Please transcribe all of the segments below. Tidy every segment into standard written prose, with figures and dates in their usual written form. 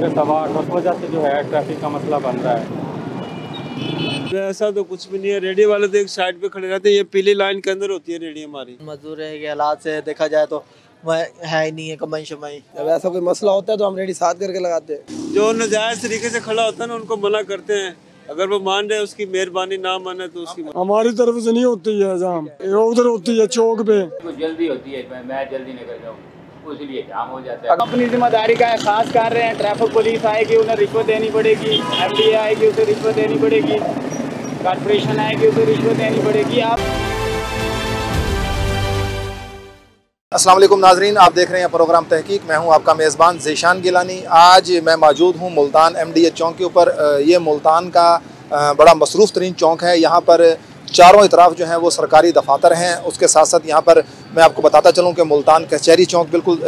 8:15 उस वजह से जो है ट्रैफिक का मसला बन रहा है। ऐसा तो कुछ भी नहीं है, रेडी वाले तो एक साइड पे खड़े रहते हैं, ये पीली लाइन के अंदर होती है रेडी हमारी। मजदूर के हालात से देखा जाए तो है ही नहीं है कमाई शमाई। जब ऐसा कोई मसला होता है तो हम रेडी साथ करके लगाते हैं। जो नाजायज तरीके से खड़ा होता है ना उनको मना करते हैं, अगर वो मान रहे उसकी मेहरबानी, ना माने तो उसकी हमारी तरफ से नहीं होती है जाम, उधर होती है चौक पे। जल्दी होती है, मैं जल्दी निकल जाऊँ इसलिए जाम हो जाता है। अपनी जिम्मेदारी का एहसास कर रहे हैं। ट्रैफिक पुलिस आएगी उन्हें रिश्वत देनी पड़ेगी, MDA आएगी उसे रिश्वत देनी पड़ेगी, कॉर्पोरेशन आएगी उसे रिश्वत देनी पड़ेगी। आप अस्सलाम वालेकुम नाजरीन, आप देख रहे हैं प्रोग्राम तहकीक। मैं हूं आपका मेज़बान ज़ीशान गिलानी। आज मैं मौजूद हूं मुल्तान MDA चौक के ऊपर। ये मुल्तान का बड़ा मसरूफ़ तरीन चौक है। यहाँ पर चारों तरफ जो है वो सरकारी दफातर हैं। उसके साथ साथ यहाँ पर मैं आपको बताता चलूँ कि मुल्तान कचहरी चौक बिल्कुल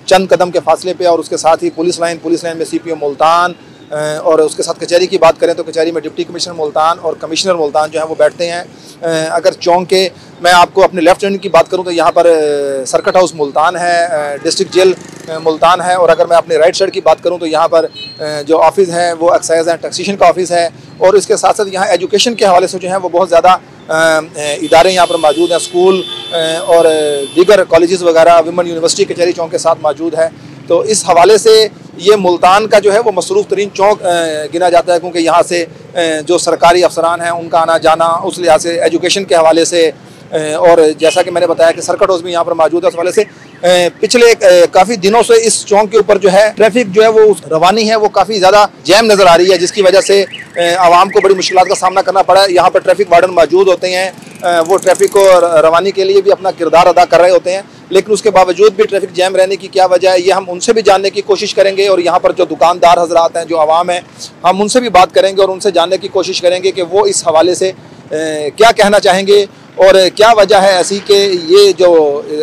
चंद कदम के फासले पे, और उसके साथ ही पुलिस लाइन में CPO मुल्तान, और उसके साथ कचहरी की बात करें तो कचहरी में डिप्टी कमिश्नर मुल्तान और कमिश्नर मुल्तान जो है वो बैठते हैं। अगर चौक के मैं आपको अपने लेफ्ट हैंड की बात करूं तो यहाँ पर सर्किट हाउस मुल्तान है, डिस्ट्रिक्ट जेल मुल्तान है, और अगर मैं अपने राइट साइड की बात करूं तो यहाँ पर जो ऑफिस है वो एक्साइज एंड टैक्सेशन का ऑफिस है। और इसके साथ साथ यहाँ एजुकेशन के हवाले से जो है वो बहुत ज़्यादा इदारे यहाँ पर मौजूद हैं, स्कूल और दीगर कॉलेजेस वगैरह विमेन यूनिवर्सिटी कचहरी चौक के साथ मौजूद है। तो इस हवाले से ये मुल्तान का जो है वो मसरूफ़ तरीन चौक गिना जाता है, क्योंकि यहाँ से जो सरकारी अफसरान हैं उनका आना जाना, उस लिहाज से एजुकेशन के हवाले से, और जैसा कि मैंने बताया कि सर्किट हाउस भी यहाँ पर मौजूद है। उस हवाले से पिछले काफ़ी दिनों से इस चौक के ऊपर जो है ट्रैफिक जो है वो रवानी है वो काफ़ी ज़्यादा जैम नज़र आ रही है, जिसकी वजह से आवाम को बड़ी मुश्किलात का सामना करना पड़ा है। यहाँ पर ट्रैफिक वार्डन मौजूद होते हैं, वो ट्रैफिक को रवानी के लिए भी अपना किरदार अदा कर रहे होते हैं, लेकिन उसके बावजूद भी ट्रैफिक जैम रहने की क्या वजह है, ये हम उनसे भी जानने की कोशिश करेंगे। और यहाँ पर जो दुकानदार हजरात हैं, जो आवाम है, हम उनसे भी बात करेंगे और उनसे जानने की कोशिश करेंगे कि वो इस हवाले से क्या कहना चाहेंगे और क्या वजह है ऐसी कि ये जो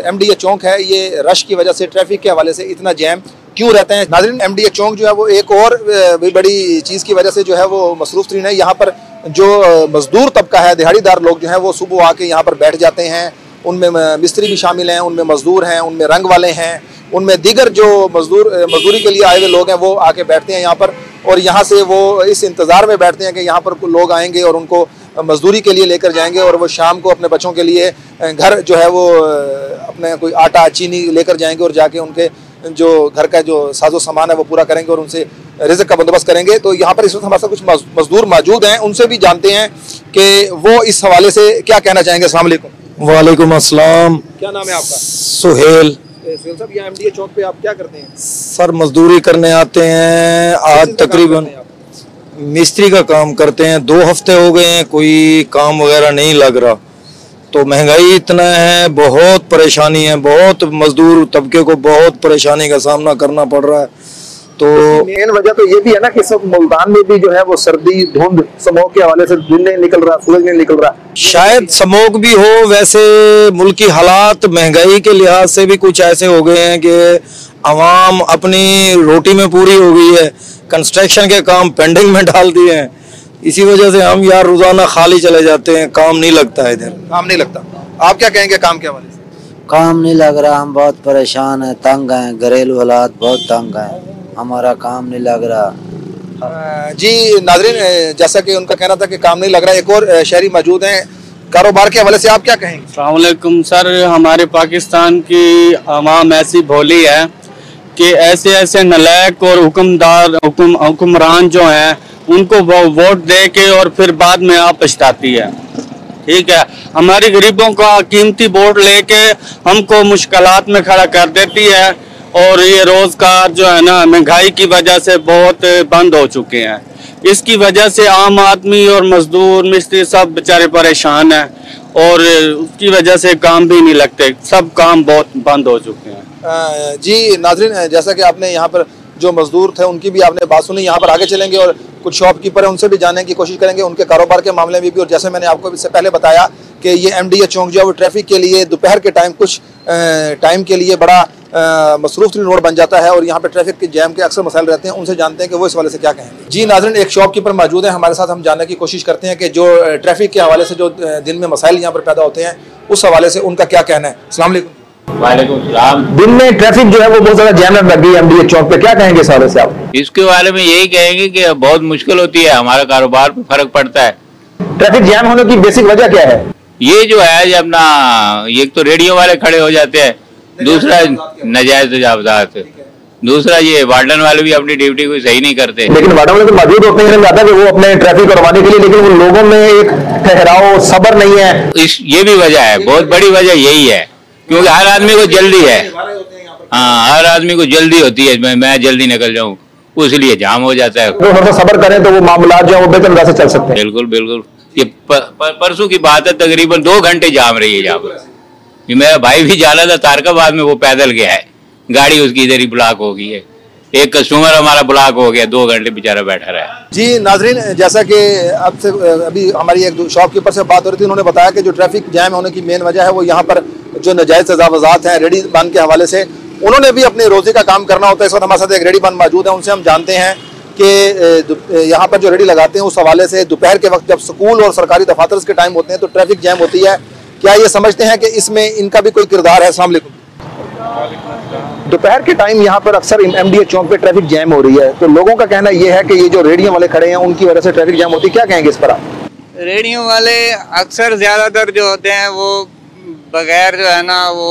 MDA चौक है ये रश की वजह से, ट्रैफिक के हवाले से इतना जैम क्यों रहते हैं। नाज़रीन, MDA चौक जो है वो एक और भी बड़ी चीज़ की वजह से जो है वो मसरूफ़ तरीन है। यहाँ पर जो मज़दूर तबका है, दिहाड़ीदार लोग जो हैं वो सुबह आके यहाँ पर बैठ जाते हैं। उनमें मिस्त्री भी शामिल हैं, उनमें मज़दूर हैं, उनमें रंग वाले हैं, उनमें दीगर जो मज़दूरी के लिए आए हुए लोग हैं वो आके बैठते हैं यहाँ पर, और यहाँ से वो इस इंतज़ार में बैठते हैं कि यहाँ पर लोग आएंगे और उनको मज़दूरी के लिए लेकर जाएंगे, और वो शाम को अपने बच्चों के लिए घर जो है वो अपने कोई आटा चीनी लेकर जाएंगे और जाके उनके जो घर का जो साजो सामान है वो पूरा करेंगे और उनसे रिज़्क़ का बंदोबस्त करेंगे। तो यहाँ पर इस वक्त हमारे साथ कुछ मज़दूर मौजूद हैं, उनसे भी जानते हैं कि वो इस हवाले से क्या कहना चाहेंगे। अस्सलाम वालेकुम। वालेकुम अस्सलाम। क्या नाम है आपका? सुहेल। सुहेल साहब, यहाँ MDA चौक पे आप क्या करते हैं? सर मजदूरी करने आते हैं। आज तकरीबन मिस्त्री का काम करते हैं, 2 हफ्ते हो गए हैं, कोई काम वगैरह नहीं लग रहा। तो महंगाई इतना है, बहुत परेशानी है, बहुत मजदूर तबके को बहुत परेशानी का सामना करना पड़ रहा है। तो मेन वजह तो ये भी है ना कि सब मुल्तान में भी जो है वो सर्दी, धुंध, स्मोक के हवाले से दिन नहीं निकल रहा, सूरज नहीं निकल रहा। शायद स्मोक भी हो, वैसे मुल्की हालात महंगाई के लिहाज से भी कुछ ऐसे हो गए हैं कि आवाम अपनी रोटी में पूरी हो गई है, कंस्ट्रक्शन के काम पेंडिंग में डाल दिए हैं। इसी वजह से हम यार रोजाना खाली चले जाते हैं, काम नहीं लगता है, इधर काम नहीं लगता। आप क्या कहेंगे काम के हवाले से? काम नहीं लग रहा, हम बहुत परेशान हैं, तंग हैं, घरेलू हालात बहुत तंग हैं, हमारा काम नहीं लग रहा। जी नाज़रीन, जैसा कि उनका कहना था कि काम नहीं लग रहा, एक और शहरी मौजूद हैं, कारोबार के हवाले से आप क्या कहेंगे? अस्सलाम वालेकुम सर, हमारे पाकिस्तान की आवाम ऐसी भोली है कि ऐसे ऐसे नलायक और हुक्मरान जो हैं उनको वोट दे के और फिर बाद में आप पछताती है। ठीक है, हमारी गरीबों का कीमती वोट लेके हमको मुश्किलात में खड़ा कर देती है, और ये रोजगार जो है ना महंगाई की वजह से बहुत बंद हो चुके हैं। इसकी वजह से आम आदमी और मजदूर मिस्त्री सब बेचारे परेशान हैं, और उसकी वजह से काम भी नहीं लगते, सब काम बहुत बंद हो चुके हैं। जी नाज़रीन, जैसा कि आपने यहाँ पर जो मजदूर थे उनकी भी आपने बात सुनी, यहाँ पर आगे चलेंगे और कुछ शॉपकीपर हैं उनसे भी जानने की कोशिश करेंगे उनके कारोबार के मामले में भी। और जैसे मैंने आपको इससे पहले बताया कि ये MDA चौक जो है वो ट्रैफिक के लिए दोपहर के टाइम कुछ टाइम के लिए बड़ा मसरूफ़ तरीन रोड बन जाता है, और यहाँ पे ट्रैफिक के जैम के अक्सर मसाइल रहते हैं। उनसे जानते हैं कि वो इस हवाले से क्या कहेंगे। जी नाज़रीन, एक शॉपकीपर मौजूद है हमारे साथ, हम जानने की कोशिश करते हैं कि जो ट्रैफिक के हवाले से जो दिन में मसाइल यहाँ पर पैदा होते हैं उस हवाले से उनका क्या कहना है। अस्सलाम वालेकुम। वालेकुम सलाम। दिन में ट्रैफिक जो है वो बहुत ज्यादा जैम लग गई एमडीए चौक पे, क्या कहेंगे इस हवाले से आप? इसके बारे में यही कहेंगे कि बहुत मुश्किल होती है, हमारा कारोबार पे फर्क पड़ता है। ट्रैफिक जैम होने की बेसिक वजह क्या है? ये जो है ये अपना एक तो रेडियो वाले खड़े हो जाते हैं, दूसरा नाजायज तजावजात, दूसरा ये वार्डन वाले भी अपनी ड्यूटी को सही नहीं करते। लेकिन वार्डन वाले तो मौजूद होते हैं, आता है कि वो अपने ट्रैफिक करवाने के लिए, लेकिन उन लोगों में एक ठहराव सब्र नहीं है। ये भी वजह है, बहुत बड़ी वजह यही है, क्योंकि हर आदमी को जल्दी है। हाँ, हर आदमी को जल्दी होती है, मैं जल्दी निकल जाऊँ, इसलिए जाम हो जाता है। तो थोड़ा सब्र करें तो वो मामला जो है वो बेहतर से चल सकते हैं। बिल्कुल बिल्कुल। ये परसों की बात है, तकरीबन 2 घंटे जाम रही है यहाँ पर। मेरा भाई भी जाना था तारकाबाद में, वो पैदल गया है, गाड़ी उसकी इधर ही ब्लॉक हो गई है। एक कस्टमर हमारा ब्लॉक हो गया, 2 घंटे बेचारा बैठा रहा। जी नाजरीन, जैसा कि अभी हमारी एक शॉपकीपर से बात हो रही थी, उन्होंने बताया कि जो ट्रैफिक जैम होने की मेन वजह है वो यहाँ पर जो नाजायज तजावजात हैं रेडी बन के हवाले से, उन्होंने भी अपने रोजी का काम करना होता है। इस वक्त हमारे साथ एक रेडी बन मौजूद है, उनसे हम जानते हैं कि यहाँ पर जो रेडी लगाते हैं उस हवाले से दोपहर के वक्त जब स्कूल और सरकारी दफातर के टाइम होते हैं तो ट्रैफिक जैम होती है, क्या ये समझते हैं कि इसमें इनका भी कोई किरदार है? अस्सलाम वालेकुम। दोपहर के टाइम यहाँ पर अक्सर एमडीए चौक पे ट्रैफिक जैम हो रही है, तो लोगों का कहना यह है कि ये जो रेडियो वाले खड़े हैं उनकी वजह से ट्रैफिक जैम होती है, क्या कहेंगे इस पर आप? रेडियो वाले अक्सर ज्यादातर जो होते हैं वो बगैर जो है ना वो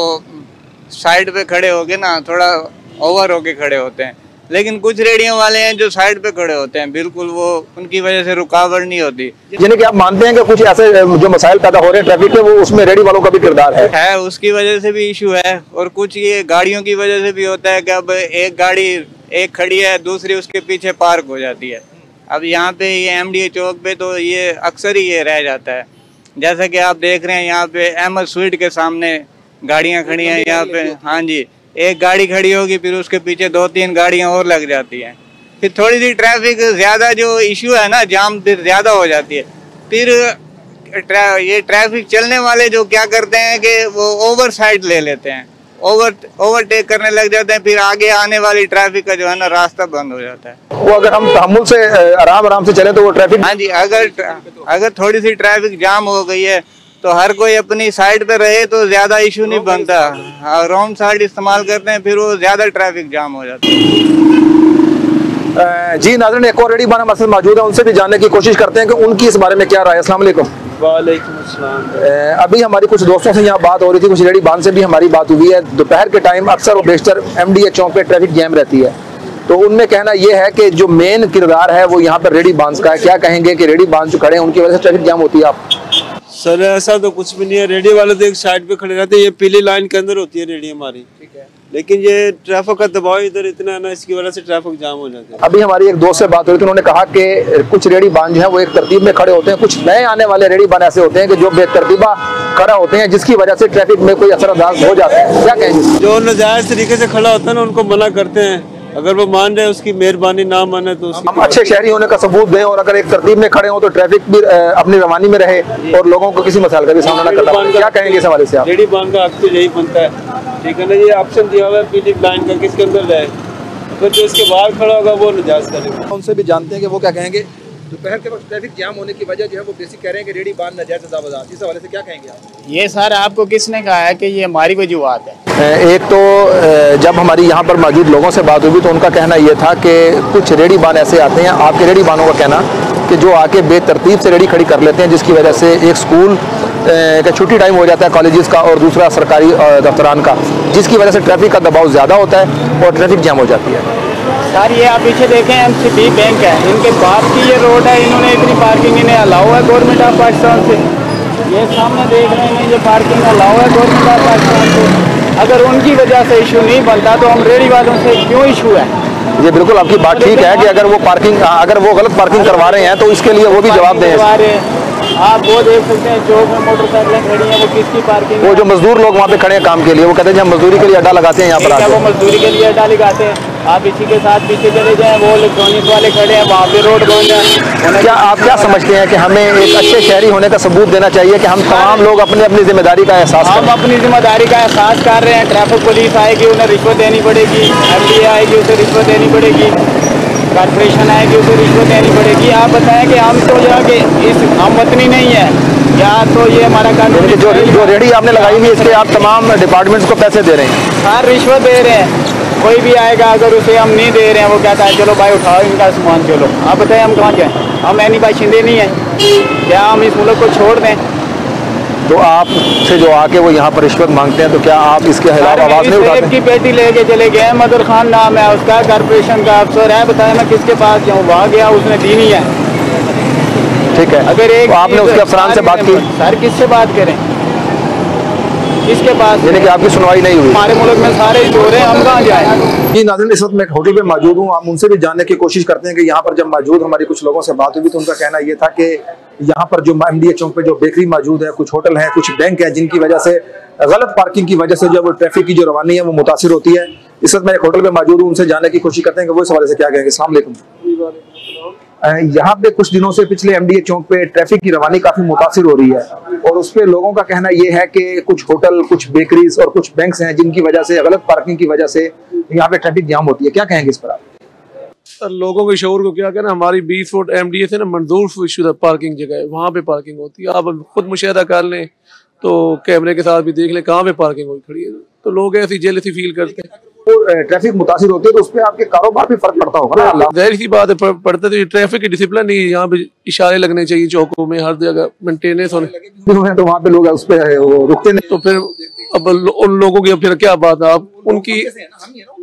साइड पे खड़े होके ना थोड़ा ओवर होके खड़े होते हैं, लेकिन कुछ रेडियो वाले हैं जो साइड पे खड़े होते हैं, बिल्कुल वो उनकी वजह से रुकावट नहीं होती। यानी कि आप मानते हैं कि कुछ ऐसे जो मसाइल पैदा हो रहे हैं ट्रैफिक के, वो उसमें रेडी वालों का भी किरदार है? उसकी वजह से भी इशू है, और कुछ ये गाड़ियों की वजह से भी होता है कि अब एक गाड़ी एक खड़ी है, दूसरी उसके पीछे पार्क हो जाती है। अब यहाँ पे ये एमडीए चौक पे तो ये अक्सर ही ये रह जाता है, जैसा कि आप देख रहे हैं यहाँ पे अहमद स्वीट के सामने गाड़ियाँ खड़ी हैं यहाँ पे। हाँ जी, एक गाड़ी खड़ी होगी, फिर उसके पीछे 2-3 गाड़ियां और लग जाती हैं, फिर थोड़ी सी ट्रैफिक ज्यादा जो इशू है ना, जाम फिर ज्यादा हो जाती है। फिर ये ट्रैफिक चलने वाले जो क्या करते हैं कि वो ओवर साइड ले लेते हैं, ओवरटेक करने लग जाते हैं, फिर आगे आने वाली ट्रैफिक का जो है ना रास्ता बंद हो जाता है। वो अगर हम तहम्मुल से आराम से चले तो वो ट्रैफिक, हाँ जी, अगर थोड़ी सी ट्रैफिक जाम हो गई है तो हर कोई अपनी साइड पे रहे तो ज्यादा इशू नहीं बनता। रॉन्ग साइड इस्तेमाल करते हैं, फिर वो ज्यादा ट्रैफिक जाम हो जाता है। जी नाज़रीन, एक और रेडी बन हमारे साथ मौजूद है, उनसे भी जानने की कोशिश करते हैं कि उनकी इस बारे में क्या राय है। अस्सलाम वालेकुम। वालेकुम अस्सलाम। अभी हमारी कुछ दोस्तों से यहाँ बात हो रही थी, कुछ रेडी बान से भी हमारी बात हुई है। दोपहर के टाइम अक्सर और बेशतर एमडीए चौक पे ट्रैफिक जैम रहती है, तो उनमें कहना यह है कि जो मेन किरदार है वो यहाँ पर रेडी बांस का है। क्या कहेंगे कि रेडी बांस जो खड़े हैं उनकी वजह से ट्रैफिक जाम होती है? आप सर ऐसा तो कुछ भी नहीं है, रेडियो वाले तो एक साइड पे खड़े रहते हैं, ये पीली लाइन के अंदर होती है रेडियो हमारी, ठीक है, लेकिन ये ट्रैफिक का दबाव इधर इतना है ना, इसकी वजह से ट्रैफिक जाम हो जाता है। अभी हमारी एक दोस्त से बात हो रही थी, उन्होंने कहा कि कुछ रेडी बान जो है वो एक तरतीब में खड़े होते हैं, कुछ नए आने वाले रेडी बान ऐसे होते हैं कि जो बेतरतीबा खड़ा होते हैं, जिसकी वजह से ट्रैफिक में कोई असरअंदाज हो जाता है। क्या कहेंगे? जो नाजायज तरीके से खड़ा होता है ना उनको मना करते हैं, अगर वो मान रहे उसकी मेहरबानी, ना माने तो हम अच्छे शहरी होने का सबूत दें, और अगर एक तरतीब में खड़े हो तो ट्रैफिक भी अपनी रवानी में रहे और लोगों को किसी मसाइल का भी सामना न करना पड़े। क्या कहेंगे इस हवाले से आप? रेडी बान का हक तो यही बनता है, ठीक है ना, ये ऑप्शन दिया हुआ है पीली लाइन का, किसके अंदर रहे, तो जो इसके बाहर खड़ा होगा वो नाजायज करेगा। उनसे भी जानते हैं कि वो क्या कहेंगे। दोपहर के वक्त ट्रैफिक जाम होने की वजह जो है वो बेसिक कह रहे हैं कि रेडी बान नाजायज तजावुज़ात, इस हवाले से क्या कहेंगे आप? ये सर आपको किसने कहा है कि ये हमारी वजूहात है? एक तो जब हमारी यहाँ पर मौजूद लोगों से बात हुई तो उनका कहना ये था कि कुछ रेडी बान ऐसे आते हैं, आपके रेडी बानों का कहना कि जो आके बेतरतीब से रेडी खड़ी कर लेते हैं, जिसकी वजह से एक स्कूल का छुट्टी टाइम हो जाता है कॉलेजेस का और दूसरा सरकारी दफ्तरान का, जिसकी वजह से ट्रैफिक का दबाव ज़्यादा होता है और ट्रैफिक जाम हो जाती है। सर ये आप पीछे देखें, एमसीबी बैंक है, इनके बाप की ये रोड है, इन्होंने इतनी पार्किंग इन्हें अलाउ है गवर्नमेंट ऑफ पाकिस्तान से। ये सामने देख रहे हैं, ये पार्किंग अलाउ है गवर्नमेंट ऑफ पाकिस्तान से। अगर उनकी वजह से इशू नहीं बनता तो हम रेडी वालों से क्यों इशू है? ये बिल्कुल आपकी बात ठीक है कि अगर वो गलत पार्किंग करवा रहे हैं तो इसके लिए वो भी जवाब दें। आप वो देख सकते हैं चौक में मोटरसाइकिलें खड़ी हैं, वो किसकी पार्किंग? वो जो मजदूर लोग वहाँ पे खड़े हैं काम के लिए, वो कहते हैं हम मजदूरी के लिए अड्डा लगाते हैं यहाँ पर। वो मजदूरी के लिए अड्डा लगाते हैं। आप इसी के साथ पीछे चले जाएं, वो इलेक्ट्रॉनिक वाले खड़े हैं, वहाँ पे रोड बंद है। क्या आप क्या समझते हैं कि हमें एक अच्छे शहरी होने का सबूत देना चाहिए कि हम तमाम लोग अपनी अपनी जिम्मेदारी का एहसास करें? हम अपनी जिम्मेदारी का एहसास कर रहे हैं। ट्रैफिक पुलिस आएगी, उन्हें रिश्वत देनी पड़ेगी, एमडीए आएगी, उसे रिश्वत देनी पड़ेगी। कॉर्पोरेशन है कि उसे रिश्वत देनी पड़ेगी। आप बताएं कि हम तो यहाँ के हम वतनी नहीं है या तो ये हमारा कानून जो रेडी आपने लगाई हुई इसके आप तमाम डिपार्टमेंट्स को पैसे दे रहे हैं? हाँ, रिश्वत दे रहे हैं। कोई भी आएगा अगर उसे हम नहीं दे रहे हैं, वो कहता है चलो भाई उठाओ इनका सामान चलो। आप बताएं हम कहाँ जाएं? हम ऐनी बाशिंदे नहीं हैं, क्या हम इस मुल्क को छोड़ दें? तो आपसे जो आके वो यहाँ पर रिश्वत मांगते हैं तो क्या आप इसके खिलाफ आवाज़ नहीं उठाते? की पेटी लेके चले गए, मदर खान नाम है उसका, कॉर्पोरेशन का अफसर है। बताया मैं किसके पास जाऊँ? वहाँ गया, उसने दी नहीं है। ठीक है, अगर एक तो आपने उसके अफसरान से बात की? सर किससे बात करें, किसके पास? यानी कि आपकी सुनवाई नहीं हुई? हमारे मुल्क में सारे चोर हैं, हम कहाँ जाएं? जी नाज़रीन, इस वक्त मैं एक होटल पे मौजूद हूँ। हम उनसे भी जानने की कोशिश करते हैं कि यहाँ पर जब मौजूद हमारी कुछ लोगों से बात हुई तो उनका कहना ये था कि यहाँ पर जो MDA चौक पे जो बेकरी मौजूद है, कुछ होटल है, कुछ बैंक है, जिनकी वजह से गलत पार्किंग की वजह से जब ट्रैफिक की जो रवानी है वो मुतासिर होती है। इस वक्त मैं एक होटल पे मौजूद हूँ, उनसे जानने की कोशिश करते हैं कि वो इस हवाले से क्या कहेंगे। अस्सलाम वालेकुम। यहाँ पे कुछ दिनों से पिछले MDA चौक पे ट्रैफिक की रवानी काफी मुतासिर हो रही है और उस पे लोगों का कहना ये है कि कुछ होटल, कुछ बेकरीज और कुछ बैंक्स हैं जिनकी वजह से, गलत पार्किंग की वजह से यहाँ पे ट्रैफिक जाम होती है। क्या कहेंगे इस पर आप? सर लोगों के शोर को क्या कहना, हमारी 20 फुट MDA से ना मंजूर शुदा पार्किंग जगह है, वहाँ पे पार्किंग होती है। आप खुद मुशाहिदा कर लें तो कैमरे के साथ भी देख लें कहाँ पे पार्किंग हुई खड़ी है, तो लोग ऐसी जेलसी फील करते हैं। तो ट्रैफिक मुतासिर होती है तो उस पर आपके कारोबार पे फर्क पड़ता होगा ना? जाहिर सी बात है पड़ता, तो ये ट्रैफिक की डिसिप्लिन नहीं है। यहाँ पे इशारे लगने चाहिए चौकों में, हर जगह मेंटेनेंस होने, तो वहाँ पे लोग उस पे रुकते नहीं। तो फिर अब उन लोगों की फिर क्या बात है? आप उनकी,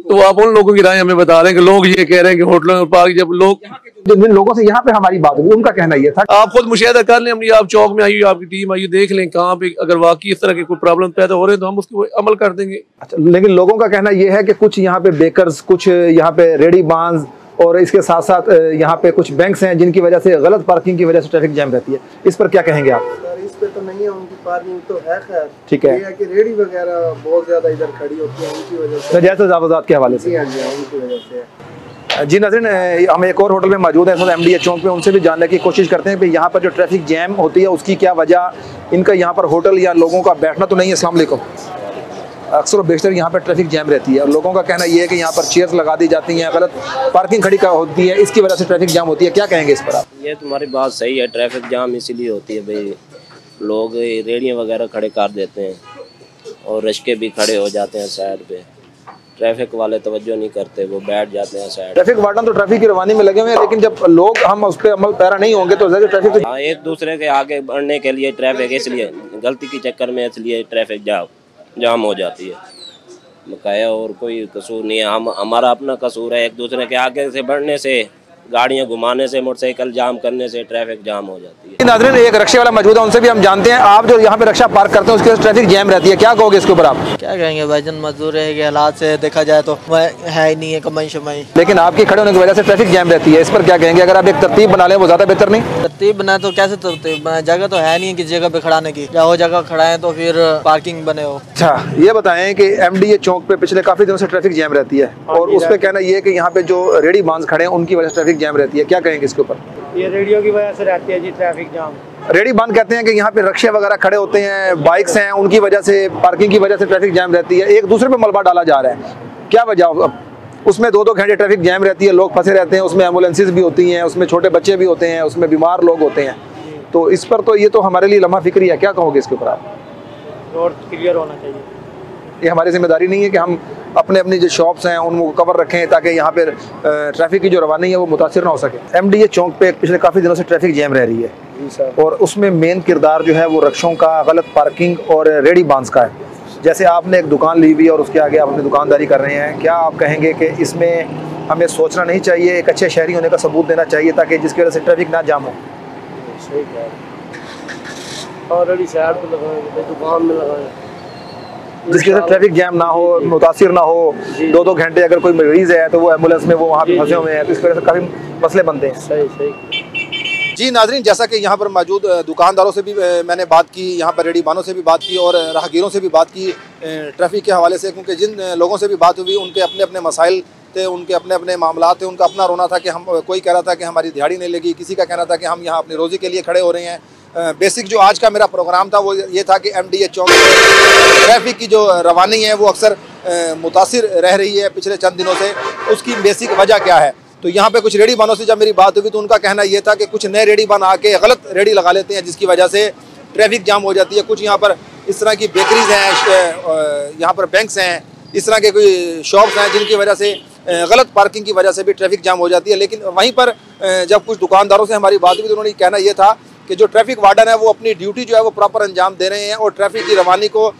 तो आप उन लोगों की राय हमें बता रहे हैं कि लोग ये कह रहे हैं कि होटलों में पार्क, जब लोग जिन लोगों से यहाँ पे हमारी बात हुई उनका कहना ये था। आप खुद मुशाहिदा कर लें, अपनी आप चौक में आइए, आपकी टीम आइए, देख लें कहाँ पे अगर वाकई इस तरह के कोई प्रॉब्लम पैदा हो रहे हैं तो हम उसको अमल कर देंगे। अच्छा, लेकिन लोगों का कहना ये है कि कुछ यहाँ पे बेकर्स, कुछ यहाँ पे रेडी बांस और इसके साथ साथ यहाँ पे कुछ बैंक्स हैं जिनकी वजह से, गलत पार्किंग की वजह से ट्रैफिक जैम रहती है। इस पर क्या कहेंगे आप? सर इस पे तो नहीं है, उनकी पार्किंग तो है खैर, ठीक है, ये है कि रेडी वगैरह बहुत ज्यादा इधर खड़ी होती है उनकी वजह से, नजायज़ ज़ाबत के हवाले से। उनकी वजह से। जी नाज़रीन, हम एक और होटल में मौजूद हैं MDA चौक पे, उनसे भी जानने की कोशिश करते हैं कि यहाँ पर जो ट्रैफिक जैम होती है उसकी क्या वजह, इनका यहाँ पर होटल या लोगों का बैठना तो नहीं है। अस्सलाम वालेकुम। अक्सर बेशतर यहाँ पर ट्रैफिक जैम रहती है और लोगों का कहना यह है कि यहाँ पर चेयर्स लगा दी जाती हैं, गलत पार्किंग खड़ी होती है, इसकी वजह से ट्रैफिक जाम होती है। क्या कहेंगे इस पर आप? ये तुम्हारी बात सही है, ट्रैफिक जाम इसीलिए होती है भाई, लोग रेडियाँ वगैरह खड़े कर देते हैं और रश्के भी खड़े हो जाते हैं साइड पे, ट्रैफिक वाले तवज्जो नहीं करते, वो बैठ जाते हैं साइड। ट्रैफिक वार्डन तो ट्रैफिक की रवानी में लगे हुए हैं, लेकिन जब लोग हम उस पर अमल पैरा नहीं होंगे तो ट्रैफिक तो... हाँ, एक दूसरे के आगे बढ़ने के लिए ट्रैफिक, इसलिए गलती के चक्कर में इसलिए ट्रैफिक जाम हो जाती है बकाया, और कोई कसूर नहीं है। हमारा अपना कसूर है, एक दूसरे के आगे से बढ़ने से, गाड़ियाँ घुमाने से, मोटरसाइकिल जाम करने से ट्रैफिक जाम हो जाती है। नाज़रीन, एक रिक्शे वाला मौजूद है, उनसे भी हम जानते हैं। आप जो यहाँ पे रिक्शा पार्क करते हैं उसके वजह से ट्रैफिक जैम रहती है, क्या कहोगे इसके ऊपर आप? क्या कहेंगे भाईजान, मजदूर है कि हालात से देखा जाए तो है ही नहीं है कमाई शमाई, लेकिन आपके खड़े होने की वजह से ट्रैफिक जैम रहती है, इस पर क्या कहेंगे? अगर आप एक तरतीब बना लें वो ज़्यादा बेहतर नहीं? तरतीब बनाए तो कैसे तरतीब बनाए, जगह तो है नहीं है किस जगह पे खड़ाने की, या वो जगह खड़ाएं तो फिर पार्किंग बने हो। अच्छा, ये बताएं कि MDA चौक पे पिछले काफी दिनों से ट्रैफिक जैम रहती है और उस पे कहना ये है कि यहाँ पे जो रेडी बांस खड़े हैं उनकी वजह से ट्रैफिक जैम रहती है, क्या कहेंगे इसके ऊपर? ये रेडियो की वजह से रहती है जी ट्रैफिक जाम। रेडी बांध कहते हैं कि यहाँ पे रिक्शे वगैरह खड़े होते हैं, बाइक्स हैं, उनकी वजह से, पार्किंग की वजह से ट्रैफिक जैम रहती है, एक दूसरे पे मलबा डाला जा रहा है, क्या वजह? उसमें 2-2 घंटे ट्रैफिक जैम रहती है, लोग फंसे रहते हैं, उसमें एम्बुलेंसेज भी होती हैं, उसमें छोटे बच्चे भी होते हैं, उसमें बीमार लोग होते हैं, तो इस पर तो ये तो हमारे लिए लम्हा फिक्री है। क्या कहोगे इसके ऊपर आप? रोड क्लियर होना चाहिए। ये हमारी जिम्मेदारी नहीं है कि हम अपनी जो शॉप्स हैं उनको कवर रखें ताकि यहाँ पे ट्रैफिक की जो रवानी है वो मुतासिर ना हो सके। MDA चौक पे पिछले काफ़ी दिनों से ट्रैफिक जैम रह रही है और उसमें मेन किरदार जो है वो रिक्शों का, गलत पार्किंग और रेडी बांस का है। जैसे आपने एक दुकान ली हुई और उसके आगे आप अपनी दुकानदारी कर रहे हैं, क्या आप कहेंगे कि इसमें हमें सोचना नहीं चाहिए, एक अच्छे शहरी होने का सबूत देना चाहिए ताकि जिसकी वजह से ट्रैफिक ना जाम हो? सही कहा, ऑलरेडी साइड पे लगाए, दुकान में लगाए, जिसकी वजह से ट्रैफिक जैम ना हो, मुतासिर ना हो। 2-2 घंटे अगर कोई मरीज है तो वो एम्बुलेंस में वो वहाँ पे फंसे हुए हैं, तो इस वजह से काफ़ी मसले बनते हैं। सही। जी नाजरीन, जैसा कि यहाँ पर मौजूद दुकानदारों से भी मैंने बात की, यहाँ पर रेडी बानों से भी बात की और राहगीरों से भी बात की ट्रैफिक के हवाले से, क्योंकि जिन लोगों से भी बात हुई उनके अपने अपने मसाइल थे, उनके अपने अपने मामला थे। उनका अपना रोना था कि हम, कोई कह रहा था कि हमारी दिहाड़ी नहीं लगी, किसी का कहना था कि हम यहाँ अपनी रोज़ी के लिए खड़े हो रहे हैं। बेसिक जो आज का मेरा प्रोग्राम था वो ये था कि MDA चौक ट्रैफिक की जो रवानी है वो अक्सर मुतासिर रह रही है पिछले चंद दिनों से, उसकी बेसिक वजह क्या है। तो यहाँ पे कुछ रेडी बानों से जब मेरी बात हुई तो उनका कहना ये था कि कुछ नए रेडी बान आके गलत रेडी लगा लेते हैं, जिसकी वजह से ट्रैफिक जाम हो जाती है। कुछ यहाँ पर इस तरह की बेकरीज हैं, यहाँ पर बैंक्स हैं, इस तरह के कोई शॉप्स हैं जिनकी वजह से गलत पार्किंग की वजह से भी ट्रैफिक जाम हो जाती है। लेकिन वहीं पर जब कुछ दुकानदारों से हमारी बात हुई तो उन्होंने कहना ये था कि जो ट्रैफिक वार्डन है वो अपनी ड्यूटी जो है वो प्रॉपर अंजाम दे रहे हैं और ट्रैफिक की रवानी को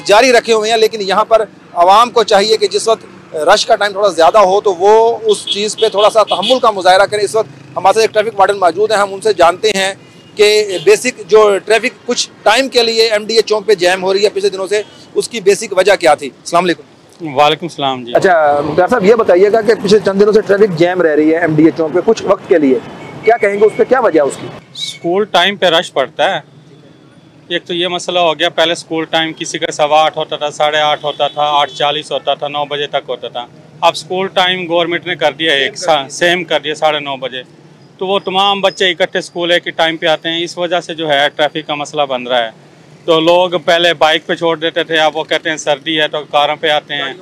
जारी रखे हुए हैं। लेकिन यहाँ पर आवाम को चाहिए कि जिस वक्त रश का टाइम थोड़ा ज़्यादा हो तो वो उस चीज़ पे थोड़ा सा तहम्मुल का मुजाहरा करें। इस वक्त हमारे साथ एक ट्रैफिक वार्डन मौजूद है, हम उनसे जानते हैं कि बेसिक जो ट्रैफिक कुछ टाइम के लिए MDA चौक पे जैम हो रही है पिछले दिनों से, उसकी बेसिक वजह क्या थी? अस्सलाम वालेकुम। वालेकुम सलाम जी। अच्छा मुख्तार साहब, ये बताइएगा कि पिछले चंद दिनों से ट्रैफिक जैम रह रही है MDA चौक पे कुछ वक्त के लिए, क्या कहेंगे उस पर, क्या वजह है उसकी? स्कूल टाइम पे रश पड़ता है, एक तो ये मसला हो गया। पहले स्कूल टाइम किसी का 8:15 होता था, 8:30 होता था, 8:40 होता था, 9 बजे तक होता था। अब स्कूल टाइम गवर्नमेंट ने कर दिया एक सेम कर दिया 9:30 बजे, तो वो तमाम बच्चे इकट्ठे स्कूल एक ही टाइम पे आते हैं। इस वजह से जो है ट्रैफिक का मसला बन रहा है। तो लोग पहले बाइक पे छोड़ देते थे, अब वो कहते हैं सर्दी है तो कारों पे आते हैं,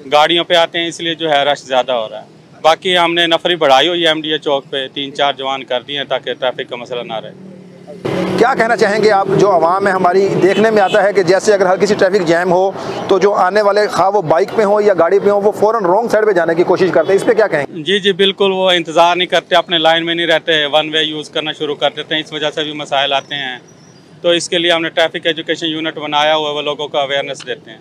गाड़ियों पे आते हैं, इसलिए जो है रश ज़्यादा हो रहा है। बाकी हमने नफरी बढ़ाई हुई है MDA चौक पे, 3-4 जवान कर दिए हैं ताकि ट्रैफिक का मसला ना रहे। क्या कहना चाहेंगे आप? जो आवाम है हमारी, देखने में आता है कि जैसे अगर हर किसी ट्रैफिक जैम हो तो जो आने वाले खा वो बाइक पे हो या गाड़ी पे हो वो फ़ौरन रॉन्ग साइड पे जाने की कोशिश करते हैं, इस पे क्या कहेंगे? जी जी बिल्कुल, वो इंतज़ार नहीं करते, अपने लाइन में नहीं रहते, वन वे यूज़ करना शुरू कर देते हैं। इस वजह से भी मसाइल आते हैं। तो इसके लिए हमने ट्रैफिक एजुकेशन यूनिट बनाया हुआ है, वो लोगों को अवेयरनेस देते हैं।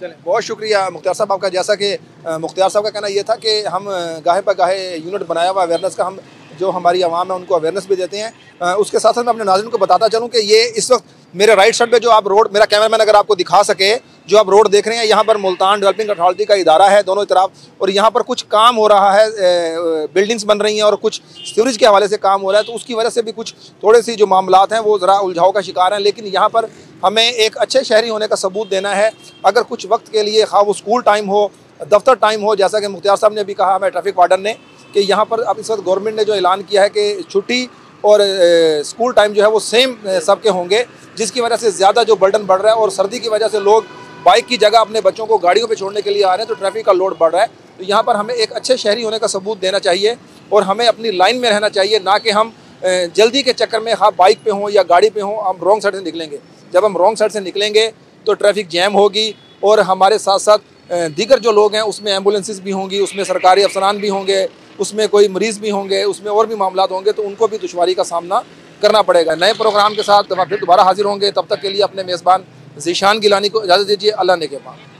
चलें, बहुत शुक्रिया मुख्तार साहब आपका। जैसा कि मुख्तार साहब का कहना ये था कि हम गाहे पर गाहे यूनिट बनाया हुआ अवेयरनेस का, हम जो हमारी आवाम है उनको अवेयरनेस भी देते हैं। उसके साथ साथ मैं अपने नाज़रीन को बताता चलूँ कि ये इस वक्त मेरे राइट साइड पे जो आप रोड, मेरा कैमरामैन अगर आपको दिखा सके, जो आप रोड देख रहे हैं, यहाँ पर मुल्तान डेवलपिंग अथॉरिटी का इदारा है दोनों तरफ, और यहाँ पर कुछ काम हो रहा है, बिल्डिंग्स बन रही हैं और कुछ सीवरेज के हवाले से काम हो रहा है। तो उसकी वजह से भी कुछ थोड़े सी जो मामलात हैं वो ज़रा उलझाव का शिकार हैं। लेकिन यहाँ पर हमें एक अच्छे शहरी होने का सबूत देना है। अगर कुछ वक्त के लिए खा वो स्कूल टाइम हो, दफ्तर टाइम हो, जैसा कि मुख्तार साहब ने भी कहा हमें ट्रैफिक वार्डन ने, कि यहाँ पर अब इस वक्त गवर्नमेंट ने जो ऐलान किया है कि छुट्टी और स्कूल टाइम जो है वो सेम सबके होंगे, जिसकी वजह से ज़्यादा जो बर्डन बढ़ रहा है और सर्दी की वजह से लोग बाइक की जगह अपने बच्चों को गाड़ियों पे छोड़ने के लिए आ रहे हैं, तो ट्रैफिक का लोड बढ़ रहा है। तो यहाँ पर हमें एक अच्छे शहरी होने का सबूत देना चाहिए और हमें अपनी लाइन में रहना चाहिए, ना कि हम जल्दी के चक्कर में हाँ बाइक पे हों या गाड़ी पे हों, हम रॉन्ग साइड से निकलेंगे। जब हम रॉन्ग साइड से निकलेंगे तो ट्रैफिक जैम होगी और हमारे साथ साथ दीगर जो लोग हैं उसमें एम्बुलेंसेस भी होंगी, उसमें सरकारी अफसरान भी होंगे, उसमें कोई मरीज़ भी होंगे, उसमें और भी मामलात होंगे, तो उनको भी दुश्वारी का सामना करना पड़ेगा। नए प्रोग्राम के साथ फिर दोबारा हाजिर होंगे, तब तक के लिए अपने मेज़बान ज़ीशान गिलानी को इजाज़त दीजिए। अल्लाह ने के बाद।